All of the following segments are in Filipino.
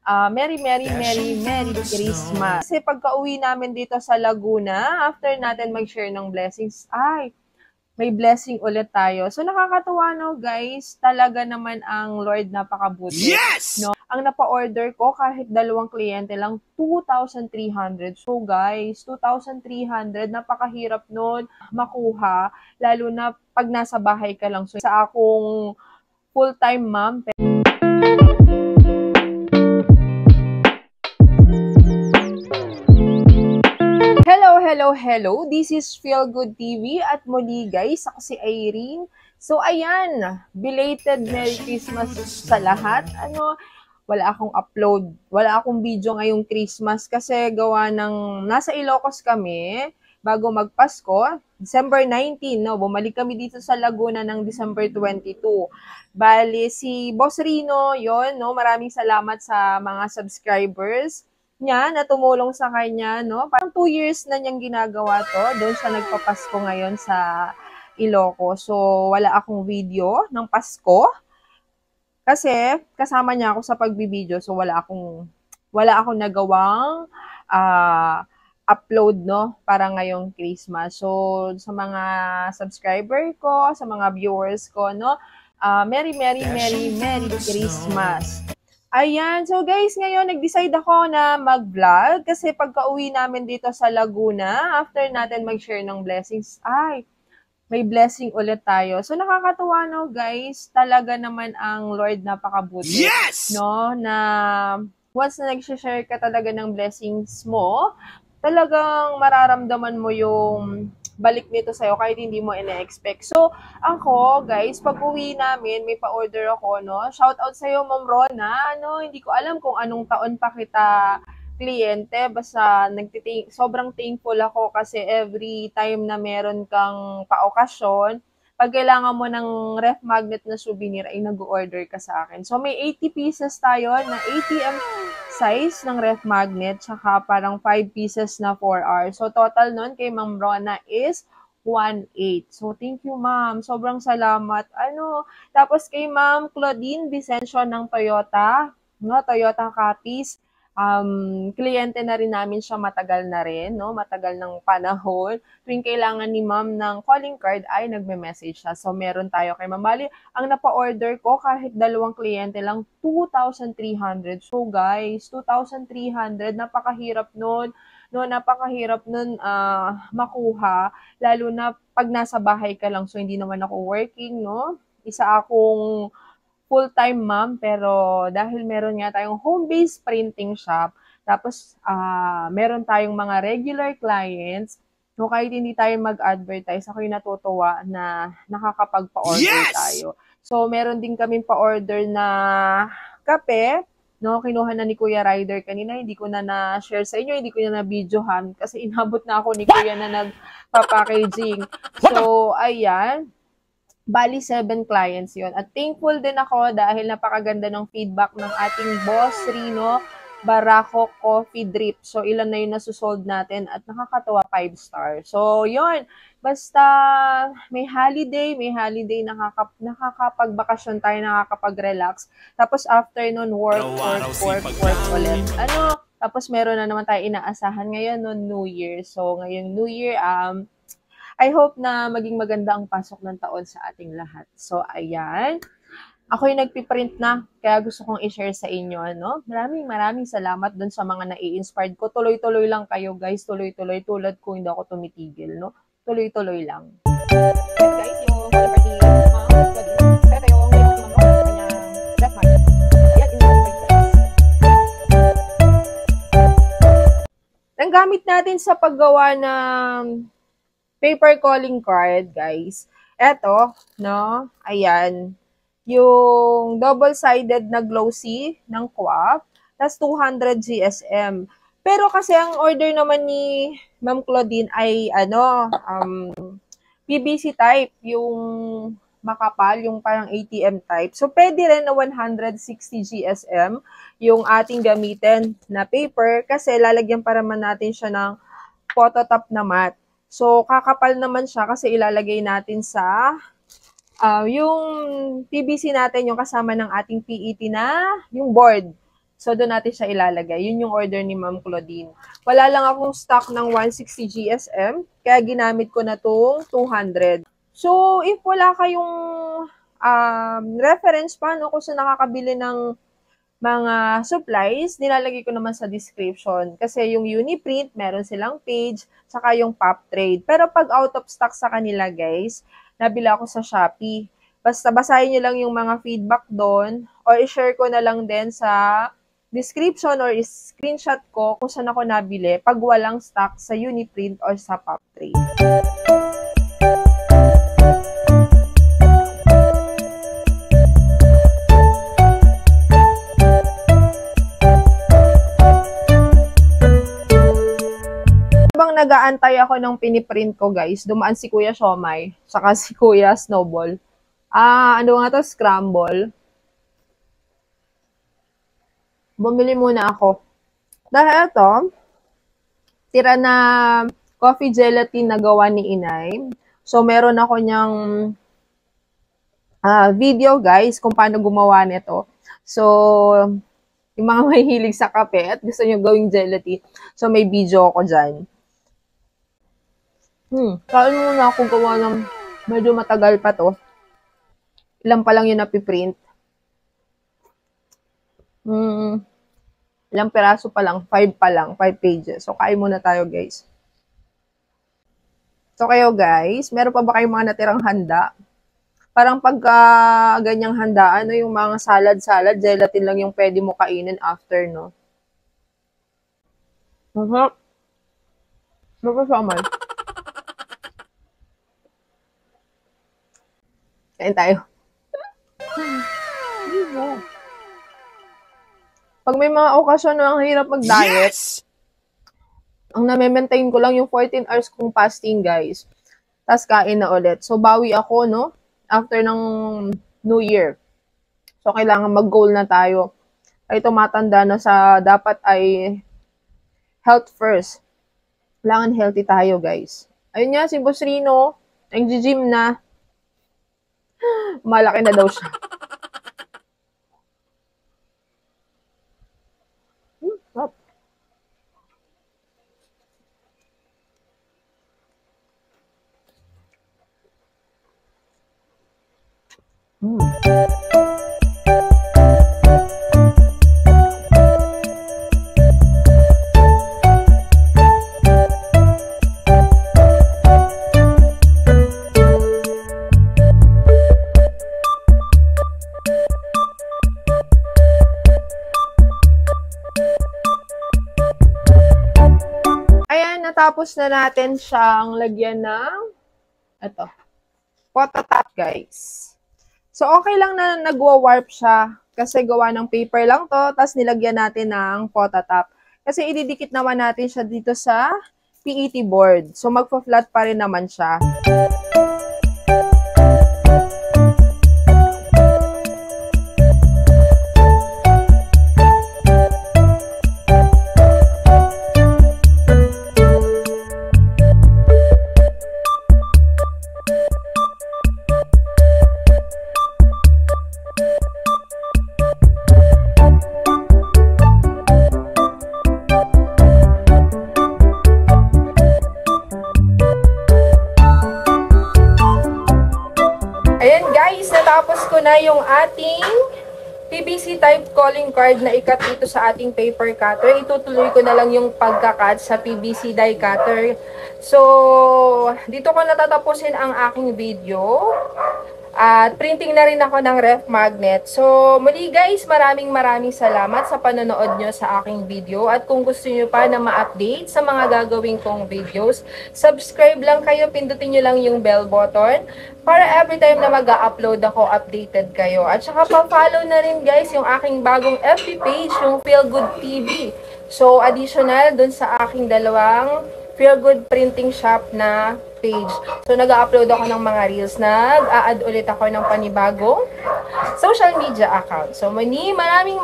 Merry Christmas. Kasi pagka-uwi namin dito sa Laguna, after natin mag-share ng blessings, may blessing ulit tayo. So nakakatuwa no guys, talaga naman ang Lord napakabuti. Yes! No? Ang napa-order ko kahit dalawang kliyente lang 2,300. So guys, 2,300 napakahirap nun makuha lalo na pag nasa bahay ka lang. So sa akong full-time mom, Hello! This is Feel Good TV at muli guys, ako si Irene. So ayan, belated Merry Christmas sa lahat. Wala akong upload, wala akong video ngayong Christmas kasi gawa ng nasa Ilocos kami bago magpasko. December 19, no, bumalik kami dito sa Laguna ng December 22. Bali, si Boss Rino, yon, no, maraming salamat sa mga subscribers niya na tumulong sa kanya, no? Parang 2 years na niyang ginagawa to. Doon siya nagpapasko ngayon sa Ilocos. So, wala akong video ng Pasko. Kasi, kasama niya ako sa pagbibideo. So, wala akong nagawang upload, no? Para ngayong Christmas. So, sa mga subscriber ko, sa mga viewers ko, no? Merry Christmas. Ayan, so guys, ngayon nag-decide ako na mag-vlog kasi pagka-uwi namin dito sa Laguna, after natin mag-share ng blessings, may blessing ulit tayo. So nakakatuwa no guys, talaga naman ang Lord napakabuti. Yes! No, na once na nag-share ka talaga ng blessings mo, talagang mararamdaman mo yung balik nito sa'yo kahit hindi mo ina-expect. So, ako, guys, pag uwi namin, may pa-order ako, no? Shout out sa'yo, Ma'am Rona. Hindi ko alam kung anong taon pa kita kliyente. Basta, sobrang thankful ako kasi every time na meron kang pa-okasyon, pag kailangan mo ng ref magnet na souvenir, ay nag-order ka sa akin. So, may 80 pieces tayo na ATM size ng ref magnet, tsaka parang 5 pieces na 4R. So, total nun kay Ma'am Rona is 1.8. So, thank you, Ma'am. Sobrang salamat. Tapos kay Ma'am Claudine Vicencio ng Toyota, no? Toyota Capiz. Kliyente na rin namin siya matagal na rin, no? Matagal ng panahon. Tuwing kailangan ni Ma'am ng calling card ay nagme-message siya. So, meron tayo kay Ma'am. Bali, ang napa-order ko kahit dalawang kliyente lang 2,300. So, guys, 2,300, napakahirap nun. No, napakahirap nun makuha, lalo na pag nasa bahay ka lang. So, hindi naman ako working, no? Isa akong full-time mom, pero dahil meron nga tayong home-based printing shop, tapos meron tayong mga regular clients, no, kahit hindi tayo mag-advertise, ako yung natutuwa na nakakapagpa-order tayo. So, meron din kaming pa-order na kape, no, kinuha na ni Kuya Ryder kanina, hindi ko na na-share sa inyo, hindi ko na na-videohan, kasi inabot na ako ni Kuya na nagpa-packaging. So, ayan. Bali, 7 clients yon. At thankful din ako dahil napakaganda ng feedback ng ating boss, Rino, Barako Coffee Drip. So, ilan na yung nasusold natin at nakakatawa 5 star. So, yon. Basta may holiday, nakakapagbakasyon tayo, nakakapag-relax. Tapos after nun, work ulit. Tapos meron na naman tayo inaasahan ngayon no New Year. So, ngayong New Year, I hope na maging maganda ang pasok ng taon sa ating lahat. So, ayan. Ako yung nagpiprint na, kaya gusto kong i-share sa inyo, Maraming salamat dun sa mga nai-inspired ko. Tuloy-tuloy lang kayo, guys. Tuloy-tuloy. Tulad ko, hindi ako tumitigil, no? Tuloy-tuloy lang. Ayan, guys, yung party, pero yung ang gamit natin sa paggawa ng paper calling card, guys. Eto, no? Ayan. Yung double-sided na glossy ng QWAP. Tas 200 GSM. Pero kasi ang order naman ni Ma'am Claudine ay, PVC type. Yung makapal, yung parang ATM type. So, pwede rin na 160 GSM yung ating gamitin na paper kasi lalagyan para man natin siya ng phototop na matte. So, kakapal naman siya kasi ilalagay natin sa yung PVC natin, yung kasama ng ating PET na yung board. So, doon natin siya ilalagay. Yun yung order ni Ma'am Claudine. Wala lang akong stock ng 160 GSM, kaya ginamit ko na tong 200. So, if wala kayong reference paano kung saan nakakabili ng mga supplies, nilalagay ko naman sa description. Kasi yung Uniprint, meron silang page, saka yung Pop Trade. Pero pag out of stock sa kanila, guys, nabila ako sa Shopee. Basta basahin nyo lang yung mga feedback doon, or i-share ko na lang din sa description or screenshot ko kung saan ako nabili pag walang stock sa Uniprint or sa Pop Trade. Habang nag-aantay ako ng piniprint ko, guys, dumaan si Kuya Siomay, saka si Kuya Snowball. Ano nga to? Scramble. Bumili muna ako. Dahil ito, tira na coffee gelatin na gawa ni Inay. So, meron ako niyang video, guys, kung paano gumawa nito. So, yung mga mahihilig sa kape at gusto nyo gawing gelatin. So, may video ako dyan. Kain muna ako gawa ng medyo matagal pa to. Ilan pa lang yung napiprint. Ilang peraso pa lang, 5 pa lang, 5 pages. So, kain muna tayo, guys. So, kayo, guys, meron pa ba kayong mga natirang handa? Parang pagka ganyang handaan, yung mga salad-salad, gelatin lang yung pwede mo kainin after, no? Masarap. Magkasamay. Kain tayo. Pag may mga okasyon na ang hirap mag-diet, ang na-maintain ko lang yung 14 hours kong fasting, guys. Tapos kain na ulit. So, bawi ako, no? After ng New Year. So, kailangan mag-goal na tayo. Ay tumatanda na sa dapat ay health first. Kailangan healthy tayo, guys. Ayun nga, si Boss Rino, nag-gym na. Malaki na daw siya. Natapos na natin siyang lagyan ng ito, photo top, guys. So, okay lang na nagwa-warp siya kasi gawa ng paper lang to, tapos nilagyan natin ng photo top. Kasi ididikit naman natin siya dito sa PET board. So, magpa-flat pa rin naman siya. Natapos ko na yung ating PVC type calling card na ikat dito sa ating paper cutter. Itutuloy ko na lang yung pagkakat sa PVC die cutter. So, dito ko natatapusin ang aking video. At printing na rin ako ng ref magnet. So, muli guys, maraming salamat sa panonood nyo sa aking video. At kung gusto nyo pa na ma-update sa mga gagawin kong videos, subscribe lang kayo, pindutin nyo lang yung bell button para every time na mag-upload ako, updated kayo. At saka pa-follow na rin guys yung aking bagong FB page, yung Feel Good TV. So, additional dun sa aking dalawang Feel Good Printing Shop na page. So, nag-upload ako ng mga reels. Nag-a-add ulit ako ng panibagong social media account. So, maraming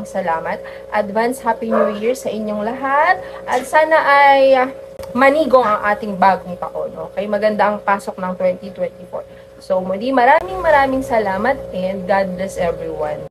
salamat. Advance Happy New Year sa inyong lahat. At sana ay manigong ang ating bagong taon. Okay? Maganda ang pasok ng 2024. So, maraming salamat and God bless everyone.